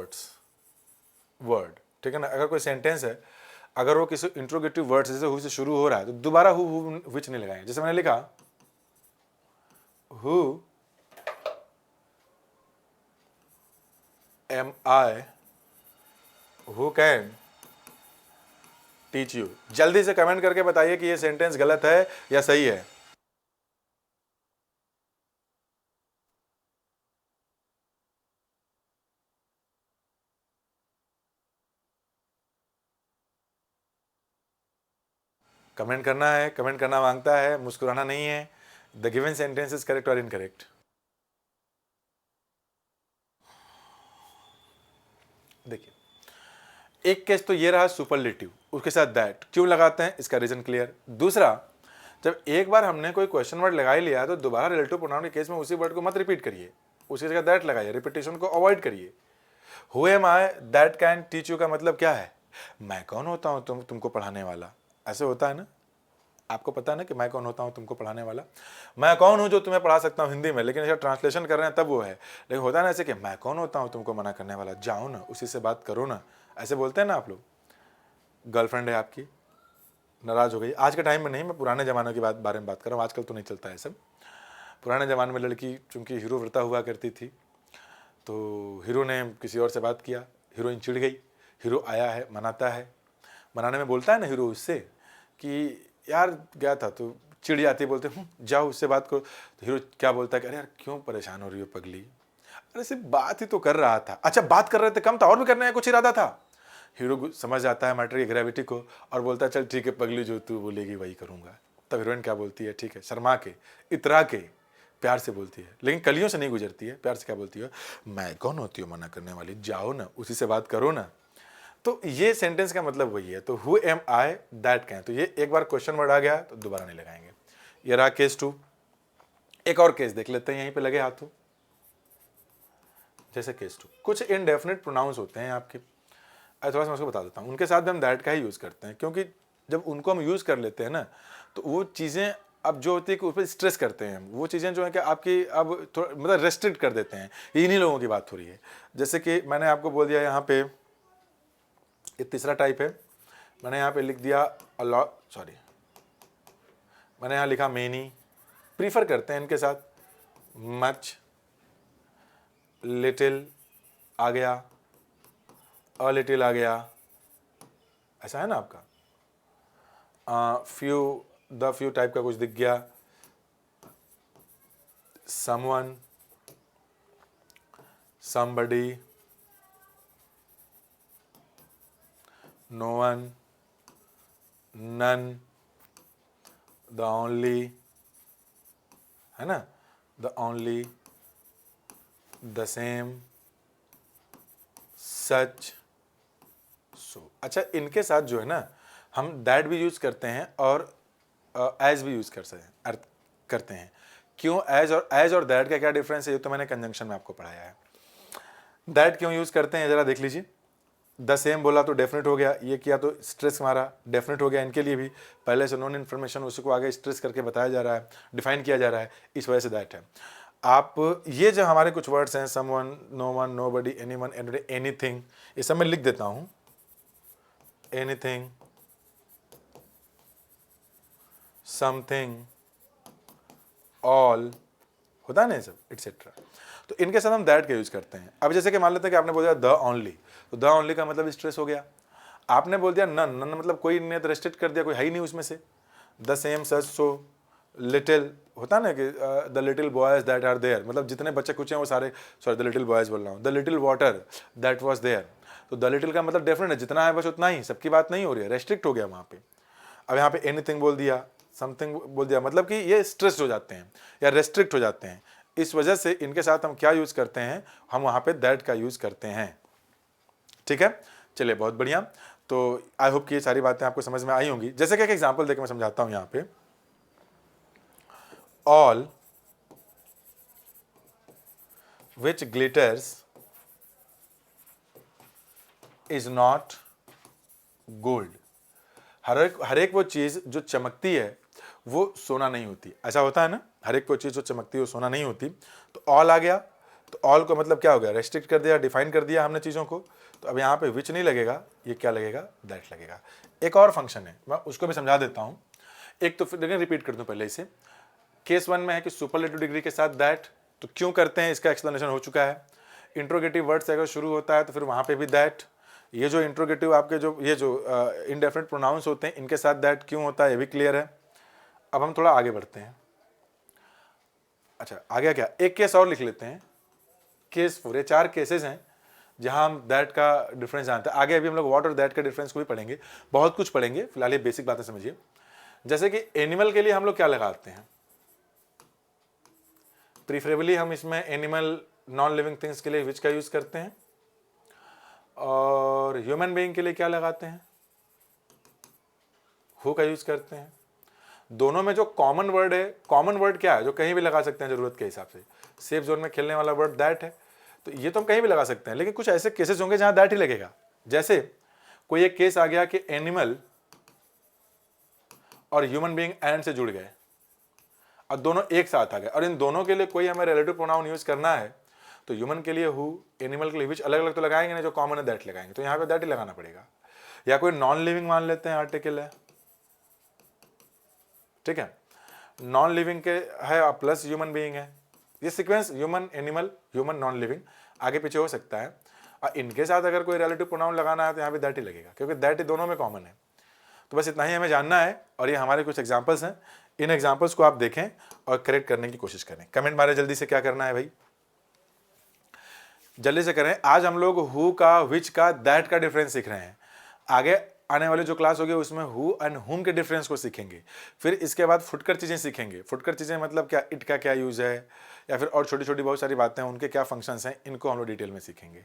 word, ठीक है ना। अगर कोई सेंटेंस है, अगर वो किसी इंट्रोगेटिव वर्ड जैसे हु से शुरू हो रहा है तो दोबारा हु विच नहीं लगाएंगे। जैसे मैंने लिखा who am I who can teach you. जल्दी से कमेंट करके बताइए कि ये सेंटेंस गलत है या सही है। कमेंट करना है, कमेंट करना मांगता है, मुस्कुराना नहीं है। The given sentence is correct और इनकरेक्ट। देखिए, एक केस तो ये रहा सुपरलेटिव, उसके साथ दैट क्यों लगाते हैं, इसका रीजन क्लियर। दूसरा, जब एक बार हमने कोई क्वेश्चन वर्ड लगा ही लिया तो दोबारा रिलेटिव प्रोनाउन के केस में उसी वर्ड को मत रिपीट करिए, उसकी जगह दैट लगाइए, रिपीटेशन को अवॉइड करिए। Who am I that can teach you का मतलब क्या है? मैं कौन होता हूं तुमको पढ़ाने वाला, ऐसे होता है ना। आपको पता है ना कि मैं कौन होता हूं तुमको पढ़ाने वाला। मैं कौन हूं जो तुम्हें पढ़ा सकता हूं हिंदी में, लेकिन ऐसा ट्रांसलेशन कर रहे हैं तब वो है। लेकिन होता है ना ऐसे कि मैं कौन होता हूं तुमको मना करने वाला, जाओ ना उसी से बात करो ना, ऐसे बोलते हैं ना आप लोग। गर्लफ्रेंड है आपकी, नाराज हो गई, आज के टाइम में नहीं, मैं पुराने ज़माने की बारे में बात कर रहा हूँ, आजकल तो नहीं चलता है सब। पुराने ज़माने में लड़की चूंकि हीरो व्रता हुआ करती थी, तो हीरो ने किसी और से बात किया, हीरोइन चिढ़ गई, हीरो आया है, मनाता है, मनाने में बोलता है ना हीरो उससे कि यार गया था, तो चिढ़ जाती है, बोलते जाओ उससे बात करो। तो हीरो क्या बोलता है कि अरे यार क्यों परेशान हो रही हो पगली, अरे सिर्फ बात ही तो कर रहा था। अच्छा बात कर रहे थे कम था, और भी करने का कुछ इरादा था। हीरो समझ जाता है मैटर की ग्रेविटी को और बोलता है चल ठीक है पगली, जो तू बोलेगी वही करूँगा। तब हीरोइन क्या बोलती है, ठीक है, शर्मा के, इतरा के, प्यार से बोलती है, लेकिन कलियों से नहीं गुजरती है, प्यार से क्या बोलती है, मैं कौन होती हूँ मना करने वाली, जाओ ना उसी से बात करो ना। तो ये सेंटेंस का मतलब वही है। तो who am I that can, तो ये एक बार क्वेश्चन वर्ड आ गया तो दोबारा नहीं लगाएंगे। ये रहा केस 2। एक और केस देख लेते हैं, यहीं पे लगे हाथों। जैसे केस 2, कुछ इनडेफिनेट प्रोनाउंस होते हैं आपके, थोड़ा सा मैं उसको बता देता हूँ। उनके साथ भी हम दैट का ही यूज़ करते हैं, क्योंकि जब उनको हम यूज़ कर लेते हैं ना, तो वो चीज़ें अब जो होती है कि उस पर स्ट्रेस करते हैं, वो चीज़ें जो है कि आपकी अब थोड़ा मतलब रेस्ट्रिक्ट कर देते हैं। इन्हीं लोगों की बात हो रही है। जैसे कि मैंने आपको बोल दिया यहाँ पे, ये तीसरा टाइप है, मैंने यहाँ पे लिख दिया सॉरी, मैंने यहाँ लिखा मेनी, प्रीफर करते हैं इनके साथ, मच, लिटिल आ गया, अ लिटिल आ गया, ऐसा है ना आपका। फ्यू, द फ्यू टाइप का कुछ दिख गया, someone, somebody, no one, none, the only, है ना, the only, the same, such, so। अच्छा, इनके साथ जो है ना हम दैट भी यूज करते हैं और एज भी यूज करते हैं। क्यों एज और दैट का क्या डिफरेंस है, ये तो मैंने कंजंक्शन में आपको पढ़ाया है। दैट क्यों यूज करते हैं जरा देख लीजिए। द सेम बोला तो डेफिनेट हो गया, ये किया तो स्ट्रेस मारा, डेफिनेट हो गया। इनके लिए भी पहले से नॉन इन्फॉर्मेशन उसी को आगे स्ट्रेस करके बताया जा रहा है, डिफाइन किया जा रहा है, इस वजह से दैट है। आप ये जो हमारे कुछ वर्ड्स हैं, someone, no one, nobody, anyone, any day, anything, ये सब मैं लिख देता हूं। एनीथिंग, समथिंग, ऑल, होता है ना ये सब, एटसेट्रा। तो इनके साथ हम दैट का यूज करते हैं। अब जैसे कि मान लेते हैं कि आपने बोल दिया द ओनली, तो द ओनली का मतलब स्ट्रेस हो गया। आपने बोल दिया नन, नन मतलब कोई ने रेस्ट्रिक्ट कर दिया, कोई है ही नहीं उसमें से। The same, such, so, little, होता है ना कि the little boys that are there, मतलब जितने बच्चे कुछ हैं वो सारे, सॉरी द लिटिल बॉयज बोल रहा हूँ, the little water that was there. तो द लिटिल का मतलब डेफिनेट है, जितना है बस उतना ही, सबकी बात नहीं हो रही है, रेस्ट्रिक्ट हो गया वहाँ पे। अब यहाँ पे एनीथिंग बोल दिया, समथिंग बोल दिया, मतलब कि ये स्ट्रेस्ड हो जाते हैं या रेस्ट्रिक्ट हो जाते हैं। इस वजह से इनके साथ हम क्या यूज करते हैं, हम वहाँ पे दैट का यूज करते हैं। ठीक है, चलिए बहुत बढ़िया। तो आई होप कि ये सारी बातें आपको समझ में आई होंगी। जैसे कि एक एग्जांपल देकर मैं समझाता हूं यहाँ पे। All which glitters is not gold. हर एक वो चीज जो चमकती है वो सोना नहीं होती, ऐसा होता है ना, हर एक वो चीज जो चमकती है वो सोना नहीं होती। तो ऑल आ गया, तो ऑल को मतलब क्या हो गया, रेस्ट्रिक्ट कर दिया, डिफाइन कर दिया हमने चीज़ों को। तो अब यहाँ पे विच नहीं लगेगा, ये क्या लगेगा, दैट लगेगा। एक और फंक्शन है, मैं उसको भी समझा देता हूँ। एक तो फिर रिपीट कर दूँ पहले इसे। केस 1 में है कि सुपरलेटिव डिग्री के साथ दैट, तो क्यों करते हैं इसका एक्सप्लेनेशन हो चुका है। इंट्रोगेटिव वर्ड से अगर शुरू होता है तो फिर वहाँ पे भी दैट। ये जो इंट्रोगेटिव आपके जो ये जो इनडेफिनिट प्रोनाउंस होते हैं इनके साथ दैट क्यों होता है ये भी क्लियर है। अब हम थोड़ा आगे बढ़ते हैं। अच्छा, आगे क्या, एक केस और लिख लेते हैं, केस 4। ये 4 केसेस हैं जहां हम दैट का डिफरेंस जानते हैं। आगे अभी हम लोग व्हाट और दैट का डिफरेंस को भी पढ़ेंगे, बहुत कुछ पढ़ेंगे, फिलहाल ये बेसिक बातें समझिए। जैसे कि एनिमल के लिए हम लोग क्या लगाते हैं, प्रीफरेबली हम इसमें एनिमल नॉन लिविंग थिंग्स के लिए विच का यूज करते हैं, और ह्यूमन बीइंग के लिए क्या लगाते हैं, हु का यूज करते हैं। दोनों में जो कॉमन वर्ड है, कॉमन वर्ड क्या है जो कहीं भी लगा सकते हैं जरूरत के हिसाब से, सेफ जोन में खेलने वाला वर्ड दैट है, तो ये तो हम कहीं भी लगा सकते हैं। लेकिन कुछ ऐसे केसेस होंगे जहां दैट ही लगेगा। जैसे कोई एक केस आ गया कि एनिमल और ह्यूमन बीइंग एंड से जुड़ गए और दोनों एक साथ आ गए, और इन दोनों के लिए कोई हमें रिलेटिव प्रोनाउन यूज करना है, तो ह्यूमन के लिए हु, एनिमल के लिए विच, अलग अलग तो लगाएंगे ना, जो कॉमन है दैट लगाएंगे, तो यहाँ पे दैट ही लगाना पड़ेगा। या कोई नॉन लिविंग मान लेते हैं आर्टिकल है, ठीक है, नॉन लिविंग के है प्लस ह्यूमन बीइंग है, ये sequence human animal human non living आगे पीछे हो सकता है। और इनके साथ अगर कोई रिलेटिव प्रोनाउन लगाना है तो यहाँ पे दैट ही लगेगा, क्योंकि दैट ही दोनों में कॉमन है। तो बस इतना ही हमें जानना है, और ये हमारे कुछ एग्जांपल्स हैं, इन एग्जांपल्स को आप देखें और करेक्ट करने की कोशिश करें। कमेंट मारे जल्दी से, क्या करना है भाई, जल्दी से करें। आज हम लोग हु का, विच का, दैट का डिफरेंस सीख रहे हैं। आगे आने वाली जो क्लास होगी उसमें हु एंड हुम के डिफरेंस को सीखेंगे। फिर इसके बाद फुटकर चीज़ें सीखेंगे। फुटकर चीज़ें मतलब क्या, इट का क्या यूज़ है, या फिर और छोटी छोटी बहुत सारी बातें हैं, उनके क्या फंक्शंस हैं, इनको हम लोग डिटेल में सीखेंगे।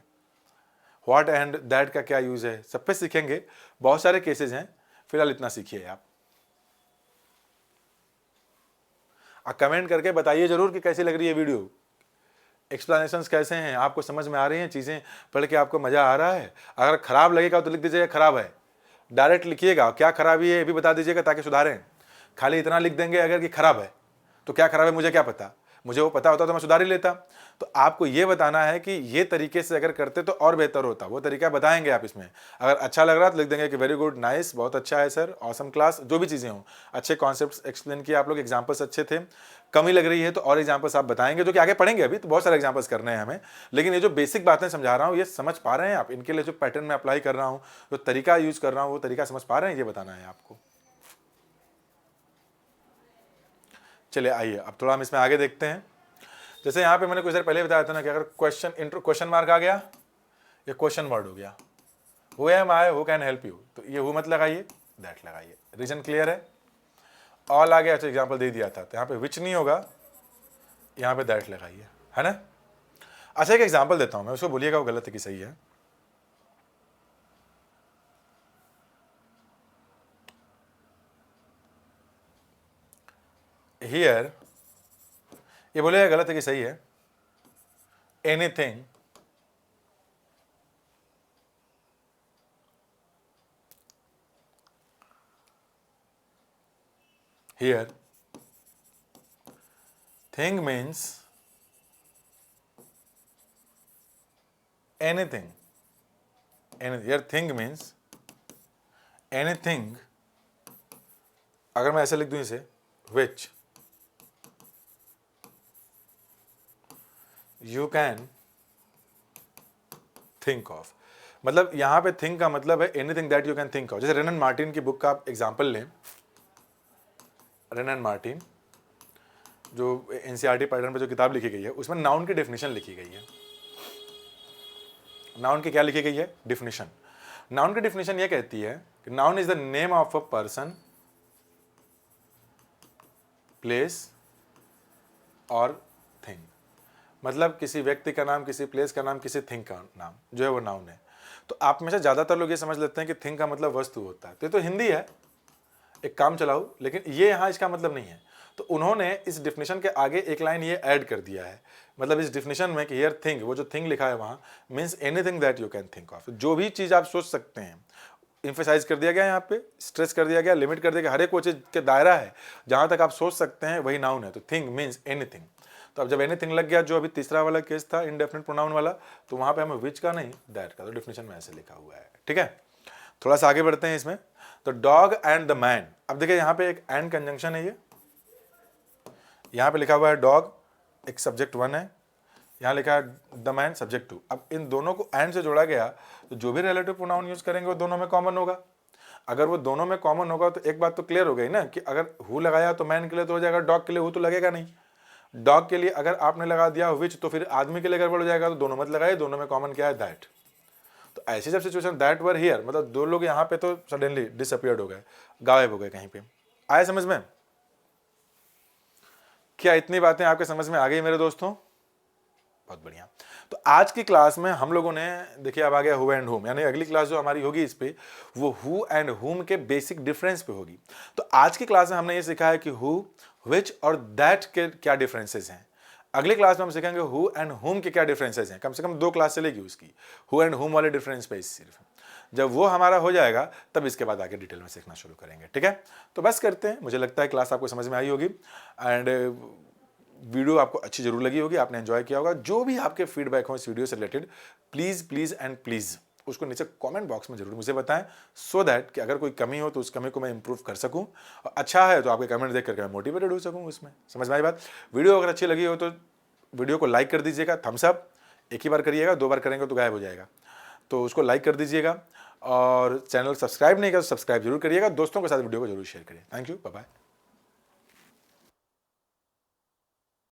व्हाट एंड दैट का क्या यूज़ है, सब पे सीखेंगे। बहुत सारे केसेज हैं, फिलहाल इतना सीखिए आप। कमेंट करके बताइए जरूर कि कैसी लग रही है वीडियो, एक्सप्लेनेशंस कैसे हैं, आपको समझ में आ रही हैं, चीज़ें पढ़ के आपको मज़ा आ रहा है। अगर खराब लगेगा तो लिख दीजिएगा खराब है, डायरेक्ट लिखिएगा, क्या खराबी है ये भी बता दीजिएगा ताकि सुधारें। खाली इतना लिख देंगे अगर कि खराब है, तो क्या खराब है मुझे क्या पता, मुझे वो पता होता तो मैं सुधार ही लेता। तो आपको ये बताना है कि ये तरीके से अगर करते तो और बेहतर होता, वो तरीका बताएंगे आप इसमें। अगर अच्छा लग रहा तो लिख देंगे कि वेरी गुड, नाइस, बहुत अच्छा है सर, ऑसम क्लास, जो भी चीज़ें हों, अच्छे कॉन्सेप्ट्स एक्सप्लेन किए आप लोग, एग्जाम्पल्स अच्छे थे। कमी लग रही है तो और एग्जाम्पल्स आप बताएंगे, जो कि आगे पढ़ेंगे, अभी तो बहुत सारे एग्जाम्पल्स करने हैं हमें। लेकिन ये जो बेसिक बातें समझा रहा हूँ ये समझ पा रहे हैं आप, इनके लिए जो पैटर्न में अप्लाई कर रहा हूँ, जो तरीका यूज कर रहा हूँ, वो तरीका समझ पा रहे हैं, ये बताना है आपको। चलिए आइए अब थोड़ा हम इसमें आगे देखते हैं। जैसे यहाँ पे मैंने कुछ देर पहले बताया था ना कि अगर क्वेश्चन मार्क आ गया या क्वेश्चन वर्ड हो गया, who am I, who can help you, तो ये हु मत लगाइए, दैट लगाइए। रीजन क्लियर है? ऑल आ गया, अच्छा एग्जाम्पल दे दिया था, तो यहाँ पे विच नहीं होगा, यहाँ पे दैट लगाइए, है ना। अच्छा एक एग्जाम्पल देता हूँ मैं, उसको बोलिएगा वो गलत है कि सही है। हियर, ये बोलिएगा गलत है कि सही है। Anything here, thing means anything. Here thing means anything, अगर मैं ऐसे लिख दूं इसे, which you can think of, मतलब यहां पे think का मतलब है anything that you can think of। जैसे रेन एंड मार्टिन की बुक का आप एग्जाम्पल लें, रेन एंड मार्टिन जो एनसीईआरटी पैटर्न पे जो किताब लिखी गई है, उसमें नाउन की डेफिनेशन लिखी गई है। नाउन की क्या लिखी गई है? डेफिनेशन। नाउन की डेफिनेशन ये कहती है कि noun is the name of a person, place और थिंग। मतलब किसी व्यक्ति का नाम, किसी प्लेस का नाम, किसी थिंग का नाम जो है वो नाउन है। तो आप में से ज्यादातर लोग ये समझ लेते हैं कि थिंग का मतलब वस्तु होता है, तो ये तो हिंदी है, एक काम चलाओ, लेकिन ये यहाँ इसका मतलब नहीं है। तो उन्होंने इस डिफिनेशन के आगे एक लाइन ये ऐड कर दिया है, मतलब इस डिफिनेशन में कि हियर थिंग, वो जो थिंग लिखा है वहाँ means anything that you can think of, जो भी चीज़ आप सोच सकते हैं। इम्फेसाइज कर दिया गया यहाँ पे, स्ट्रेस कर दिया गया, लिमिट कर दिया गया, हर एक वो चीज़ के दायरा है जहाँ तक आप सोच सकते हैं वही नाउन है। तो थिंग मीन्स एनीथिंग। तो अब जब एनीथिंग लग गया, जो अभी तीसरा वाला केस था इंडेफिनिट प्रोनाउन वाला, तो वहाँ पे हमें विच का नहीं दैट का, तो डिफिनेशन में ऐसे लिखा हुआ है। ठीक है, थोड़ा सा आगे बढ़ते हैं इसमें। तो डॉग एंड द मैन, अब देखिए यहाँ पे एक एंड कंजंक्शन है, ये यहाँ पे लिखा हुआ है डॉग, एक सब्जेक्ट 1 है, यहाँ लिखा है द मैन सब्जेक्ट 2। अब इन दोनों को एंड से जोड़ा गया, तो जो भी रिलेटिव प्रोनाउन यूज करेंगे वो दोनों में कॉमन होगा। अगर वो दोनों में कॉमन होगा तो एक बात तो क्लियर हो गई ना कि अगर हु लगाया तो मैन के लिए तो हो जाएगा, डॉग के लिए हु तो लगेगा नहीं। डॉग के लिए अगर आपने लगा दिया विच, तो फिर आदमी के लिए गड़बड़ हो जाएगा, तो दोनों मत लगाए, दोनों में कॉमन क्या है? दैट। तो ऐसी जब सिचुएशन दैट वर हियर, मतलब दो लोग यहाँ पे तो सडनली डिसअपियर्ड हो गए, गायब हो गए कहीं पे। आए समझ में? क्या इतनी बातें आपके समझ में आ गई मेरे दोस्तों? बहुत बढ़िया। तो आज की क्लास में हम लोगों ने देखिए अब आ गया हु एंड हुम, यानी अगली क्लास जो हमारी होगी इस पे वो हु एंड हुम के बेसिक डिफरेंस पे होगी। तो आज की क्लास में हमने ये सीखा है कि हु, विच और दैट के क्या डिफरेंसेस हैं। अगली क्लास में हम सीखेंगे हु एंड हुम के क्या डिफरेंसेस हैं। कम से कम 2 क्लास चलेगी उसकी, हु एंड हुम वाले डिफरेंस पे सिर्फ। जब वो हमारा हो जाएगा तब इसके बाद आगे डिटेल में सीखना शुरू करेंगे। ठीक है, तो बस करते हैं। मुझे लगता है क्लास आपको समझ में आई होगी एंड वीडियो आपको अच्छी जरूर लगी होगी, आपने एंजॉय किया होगा। जो भी आपके फीडबैक हो इस वीडियो से रिलेटेड, प्लीज़ एंड प्लीज़ उसको नीचे कमेंट बॉक्स में जरूर मुझे बताएं, सो दैट कि अगर कोई कमी हो तो उस कमी को मैं इंप्रूव कर सकूं, और अच्छा है तो आपके कमेंट देख करके मैं मोटिवेटेड हो सकूं उसमें। समझ में आई बात? वीडियो अगर अच्छी लगी हो तो वीडियो को लाइक कर दीजिएगा, थम्स अप। एक ही बार करिएगा, 2 बार करेंगे तो गायब हो जाएगा, तो उसको लाइक कर दीजिएगा। और चैनल सब्सक्राइब नहीं किया तो सब्सक्राइब जरूर करिएगा, दोस्तों के साथ वीडियो को जरूर शेयर करिए। Thank you, bye bye.